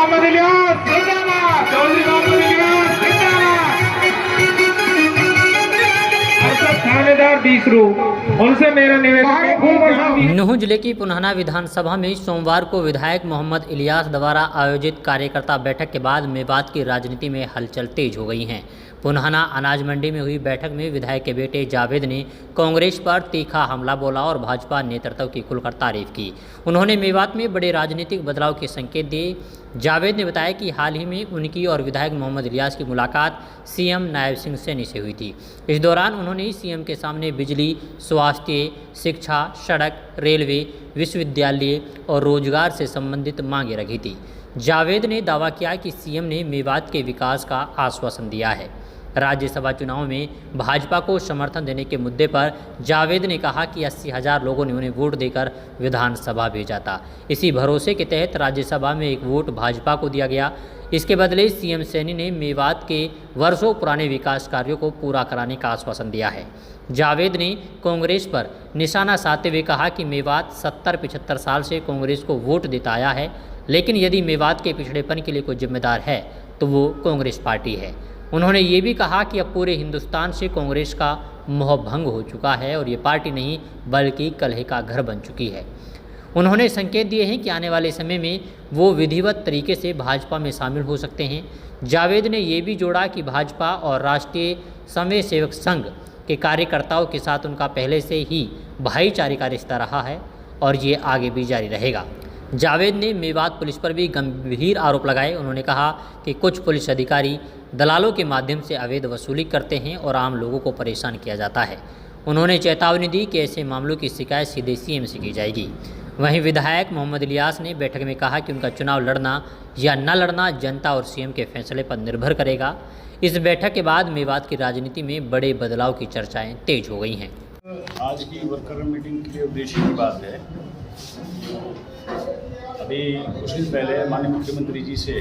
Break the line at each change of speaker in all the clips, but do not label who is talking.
मोहम्मद इलियास जिंदाबाद, चौधरी मोहम्मद इलियास जिंदाबाद। थानेदार बीसरू, उनसे मेरा निवेदन है।
नूंह जिले की पुनहना विधानसभा में सोमवार को विधायक मोहम्मद इलियास द्वारा आयोजित कार्यकर्ता बैठक के बाद मेवात की राजनीति में हलचल तेज हो गई है। पुनहना अनाज मंडी में हुई बैठक में विधायक के बेटे जावेद ने कांग्रेस पर तीखा हमला बोला और भाजपा नेतृत्व की खुलकर तारीफ की। उन्होंने मेवात में बड़े राजनीतिक बदलाव के संकेत दिए। जावेद ने बताया कि हाल ही में उनकी और विधायक मोहम्मद इलियास की मुलाकात सीएम नायब सिंह सैनी से हुई थी। इस दौरान उन्होंने सीएम के सामने बिजली, स्वास्थ्य, शिक्षा, सड़क, रेलवे, विश्वविद्यालय और रोजगार से संबंधित मांगें रखी थी। जावेद ने दावा किया कि सीएम ने मेवात के विकास का आश्वासन दिया है। राज्यसभा चुनाव में भाजपा को समर्थन देने के मुद्दे पर जावेद ने कहा कि 80,000 लोगों ने उन्हें वोट देकर विधानसभा भेजा था। इसी भरोसे के तहत राज्यसभा में एक वोट भाजपा को दिया गया। इसके बदले सीएम सैनी ने मेवात के वर्षों पुराने विकास कार्यों को पूरा कराने का आश्वासन दिया है। जावेद ने कांग्रेस पर निशाना साधते हुए कहा कि मेवात 70-75 साल से कांग्रेस को वोट देता आया है, लेकिन यदि मेवात के पिछड़ेपन के लिए कोई जिम्मेदार है तो वो कांग्रेस पार्टी है। उन्होंने ये भी कहा कि अब पूरे हिंदुस्तान से कांग्रेस का मोहभंग हो चुका है और ये पार्टी नहीं बल्कि कलह का घर बन चुकी है। उन्होंने संकेत दिए हैं कि आने वाले समय में वो विधिवत तरीके से भाजपा में शामिल हो सकते हैं। जावेद ने ये भी जोड़ा कि भाजपा और राष्ट्रीय स्वयं सेवक संघ के कार्यकर्ताओं के साथ उनका पहले से ही भाईचारे का रिश्ता रहा है और ये आगे भी जारी रहेगा। जावेद ने मेवात पुलिस पर भी गंभीर आरोप लगाए। उन्होंने कहा कि कुछ पुलिस अधिकारी दलालों के माध्यम से अवैध वसूली करते हैं और आम लोगों को परेशान किया जाता है। उन्होंने चेतावनी दी कि ऐसे मामलों की शिकायत सीधे सीएम से की जाएगी। वहीं विधायक मोहम्मद इलियास ने बैठक में कहा कि उनका चुनाव लड़ना या न लड़ना जनता और सीएम के फैसले पर निर्भर करेगा। इस बैठक के बाद मेवात की राजनीति में बड़े बदलाव की चर्चाएं तेज हो गई हैं।
आज की वर्कर मीटिंग के उद्देश्य की बात है। अभी कुछ दिन पहले माननीय मुख्यमंत्री जी से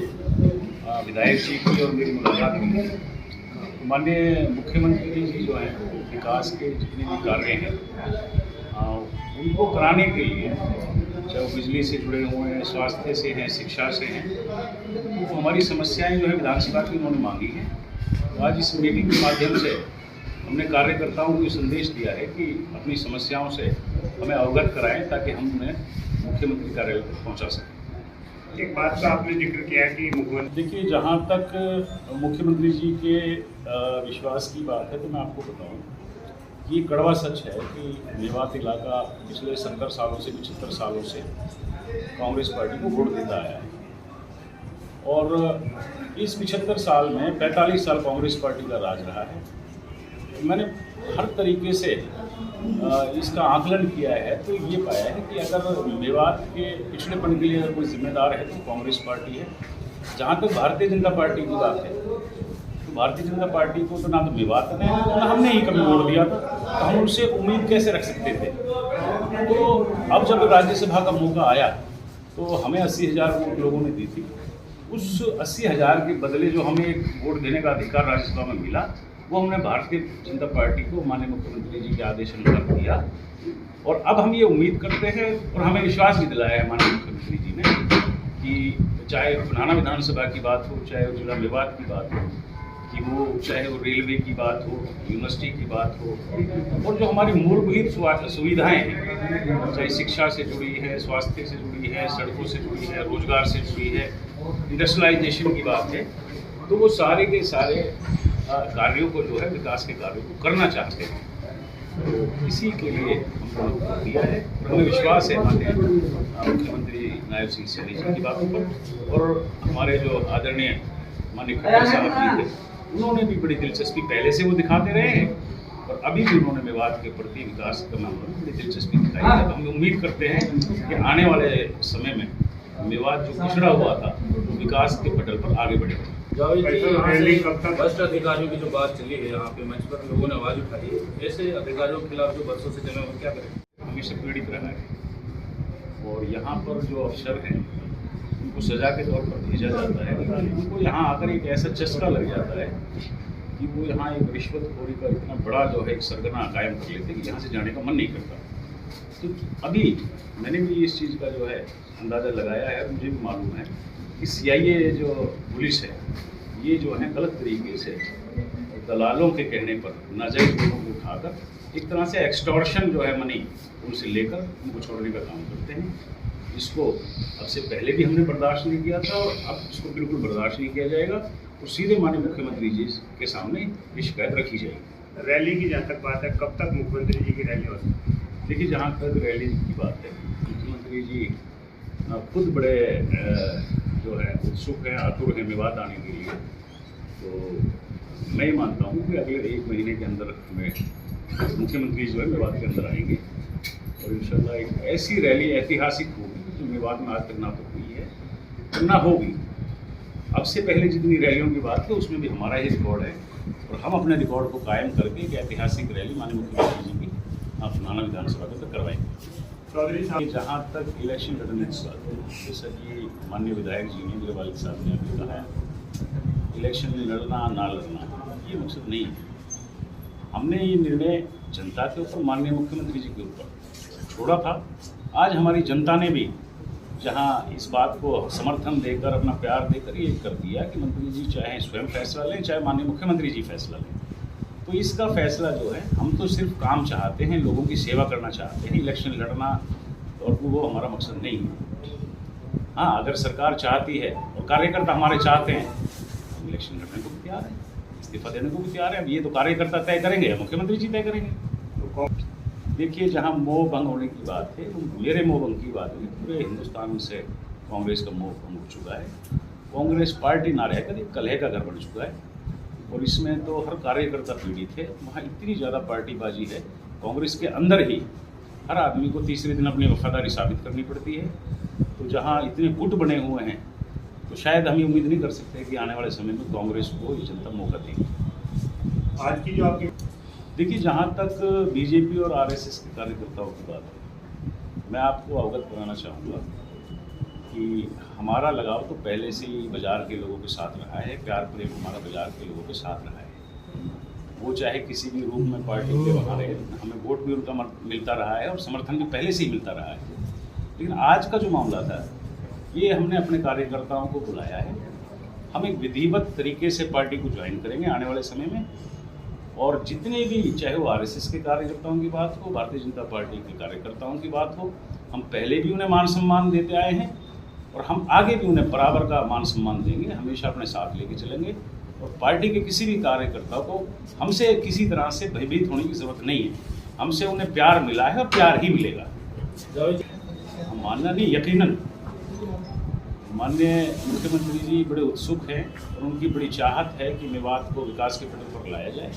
विधायक जी की और मेरी मुलाकात हुई। माननीय मुख्यमंत्री जी जो हैं विकास के जितने भी कार्य हैं उनको कराने के लिए, चाहे वो बिजली से जुड़े हुए हैं, स्वास्थ्य से हैं, शिक्षा से हैं, तो हमारी समस्याएं जो है विधानसभा की उन्होंने मांगी हैं। तो आज इस मीटिंग के माध्यम से हमने कार्यकर्ताओं को संदेश दिया है कि अपनी समस्याओं से हमें अवगत कराएं ताकि हम उन्हें मुख्यमंत्री कार्यालय तक पहुंचा सकें।
एक बात का आपने जिक्र किया कि मुख्यमंत्री,
देखिए, जहाँ तक मुख्यमंत्री जी के विश्वास की बात है तो मैं आपको बताऊं, ये कड़वा सच है कि मेवात इलाका पिछले 70 सालों से 75 सालों से कांग्रेस पार्टी को वोट देता आया है और इस 75 साल में 45 साल कांग्रेस पार्टी का राज रहा है। मैंने हर तरीके से इसका आकलन किया है तो ये पाया है कि अगर मेवात के पिछड़ेपन के लिए अगर कोई जिम्मेदार है तो कांग्रेस पार्टी है। जहाँ तक भारतीय जनता पार्टी की बात है तो भारतीय जनता पार्टी को तो ना तो मेवात ने ना हमने ही कभी वोट दिया था, तो हम उनसे उम्मीद कैसे रख सकते थे। तो अब जब राज्यसभा का मौका आया तो हमें 80,000 वोट लोगों ने दी थी। उस 80,000 के बदले जो हमें एक वोट देने का अधिकार राज्यसभा में मिला वो हमने भारतीय जनता पार्टी को माननीय मुख्यमंत्री जी के आदेश अनुसार दिया। और अब हम ये उम्मीद करते हैं और हमें विश्वास भी दिलाया है माननीय मुख्यमंत्री जी ने कि चाहे पुनहना विधानसभा की बात हो, चाहे वो जिला मेवात की बात हो, कि वो चाहे वो रेलवे की बात हो, यूनिवर्सिटी की बात हो, और जो हमारी मूलभूत सुविधाएं हैं, चाहे शिक्षा से जुड़ी है, स्वास्थ्य से जुड़ी है, सड़कों से जुड़ी है, रोजगार से जुड़ी है, इंडस्ट्रियलाइजेशन की बात है, तो वो सारे के सारे कार्यों को जो है विकास के कार्यों को करना चाहते हैं। तो इसी के लिए हमने दिया है और हमें विश्वास है माननीय मुख्यमंत्री नायब सिंह सैनी जी की बातों पर। और हमारे जो आदरणीय माननीय खट्टर साहब जी थे उन्होंने भी बड़ी दिलचस्पी पहले से वो दिखाते रहे हैं और अभी भी उन्होंने मेवात के प्रति विकास करना बड़ी दिलचस्पी दिखाई है। तो हम उम्मीद करते हैं कि आने वाले समय में मेवात जो पिछड़ा हुआ था वो विकास के पटल पर आगे बढ़ेगा।
भ्रष्ट अधिकारियों की जो बात चली है यहाँ पे मंच पर लोगों ने आवाज उठाई है, ऐसे अधिकारियों के खिलाफ जो वर्षों से चले वो क्या करें।
हमेशा पीड़ित रहा है और यहाँ पर जो अफसर हैं उनको सजा के तौर पर भेजा जाता है, लेकिन उनको यहाँ आकर एक ऐसा चस्का लग जाता है कि वो यहाँ एक रिश्वतखोरी का इतना बड़ा जो है एक सरगना कायम कर लेते हैं कि यहाँ से जाने का मन नहीं करता। तो अभी मैंने भी इस चीज़ का जो है अंदाज़ा लगाया है, मुझे भी मालूम है कि CIA जो पुलिस है ये जो है गलत तरीके से दलालों के कहने पर नाजायज लोगों को उठाकर एक तरह से एक्सटॉर्शन जो है मनी उनसे लेकर उनको छोड़ने का काम करते हैं। इसको अब से पहले भी हमने बर्दाश्त नहीं किया था और अब इसको बिल्कुल बर्दाश्त नहीं किया जाएगा और सीधे माननीय मुख्यमंत्री जी के सामने ये शिकायत रखी जाएगी।
रैली की जहाँ तक बात है, कब तक मुख्यमंत्री जी की रैली हो सकती है?
देखिए, जहाँ तक रैली की बात है, मुख्यमंत्री जी खुद बड़े जो है उत्सुक हैं, आतुर हैं मेवात आने के लिए। तो मैं मानता हूँ कि अगले 1 महीने के अंदर हमें मुख्यमंत्री जो है मेवात के अंदर आएंगे और इंशाल्लाह एक ऐसी रैली ऐतिहासिक होगी जो मेवात में आज तक ना तो हुई है और ना होगी। अब से पहले जितनी रैलियों की बात है उसमें भी हमारा ही रिकॉर्ड है और हम अपने रिकॉर्ड को कायम करके एक ऐतिहासिक रैली माननीय मुख्यमंत्री जी की आप पुराना विधानसभा तक करवाएंगे।
चौधरी साहब,
जहाँ तक इलेक्शन लड़ने की बात है, जैसा कि माननीय विधायक जी ने, मेरे वालिद साहब ने अभी कहा है, इलेक्शन में लड़ना ना लड़ना ये मकसद नहीं है। हमने ये निर्णय जनता के ऊपर, माननीय मुख्यमंत्री जी के ऊपर छोड़ा था। आज हमारी जनता ने भी जहाँ इस बात को समर्थन देकर, अपना प्यार देकर ये कर दिया कि मंत्री जी चाहे स्वयं फैसला लें, चाहे माननीय मुख्यमंत्री जी फैसला लें, तो इसका फैसला जो है, हम तो सिर्फ काम चाहते हैं, लोगों की सेवा करना चाहते हैं। इलेक्शन लड़ना और वो हमारा मकसद नहीं है। हाँ, अगर सरकार चाहती है और कार्यकर्ता हमारे चाहते हैं, हम इलेक्शन लड़ने को भी तैयार हैं, इस्तीफा देने को भी तैयार हैं। अब ये तो कार्यकर्ता तय करेंगे, मुख्यमंत्री जी तय करेंगे। देखिए, जहाँ मोह भंग होने की बात है, मेरे मोह भंग की बात नहीं, पूरे हिंदुस्तान से कांग्रेस का मोह भंग हो चुका है। कांग्रेस पार्टी ना रहकर एक कलह का घर बन चुका है और इसमें तो हर कार्यकर्ता पीड़ित है। वहाँ इतनी ज़्यादा पार्टीबाजी है कांग्रेस के अंदर ही, हर आदमी को तीसरे दिन अपनी वफादारी साबित करनी पड़ती है। तो जहाँ इतने गुट बने हुए हैं, तो शायद हम ये उम्मीद नहीं कर सकते कि आने वाले समय में कांग्रेस को ये जनता मौका देगी।
आज की जो आपकी,
देखिए, जहाँ तक बीजेपी और RSS के कार्यकर्ताओं की बात है, मैं आपको अवगत कराना चाहूँगा कि हमारा लगाव तो पहले से ही बाज़ार के लोगों के साथ रहा है। प्यार प्रेम हमारा बाज़ार के लोगों के साथ रहा है। वो चाहे किसी भी रूप में पार्टी के वहाँ रहे, हमें वोट भी उनका मिलता रहा है और समर्थन भी पहले से ही मिलता रहा है। लेकिन आज का जो मामला था, ये हमने अपने कार्यकर्ताओं को बुलाया है। हम एक विधिवत तरीके से पार्टी को ज्वाइन करेंगे आने वाले समय में, और जितने भी, चाहे वो RSS के कार्यकर्ताओं की बात हो, भारतीय जनता पार्टी के कार्यकर्ताओं की बात हो, हम पहले भी उन्हें मान सम्मान देते आए हैं और हम आगे भी उन्हें बराबर का मान सम्मान देंगे, हमेशा अपने साथ लेके चलेंगे। और पार्टी के किसी भी कार्यकर्ता को हमसे किसी तरह से भयभीत होने की ज़रूरत नहीं है। हमसे उन्हें प्यार मिला है और प्यार ही मिलेगा। मानना नहीं, यकीनन माननीय मुख्यमंत्री जी बड़े उत्सुक हैं और उनकी बड़ी चाहत है कि मेवात को विकास के पटल पर लाया जाए।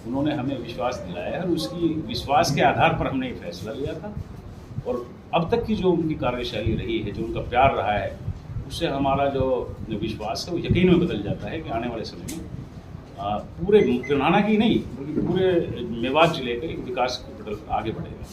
उन्होंने हमें विश्वास दिलाया है और उसकी विश्वास के आधार पर हमने ये फैसला लिया था। और अब तक की जो उनकी कार्यशैली रही है, जो उनका प्यार रहा है, उससे हमारा जो विश्वास है वो यकीन में बदल जाता है कि आने वाले समय में पूरे पुराना की नहीं बल्कि पूरे मेवात जिले के विकास के पटल पर आगे बढ़ेगा।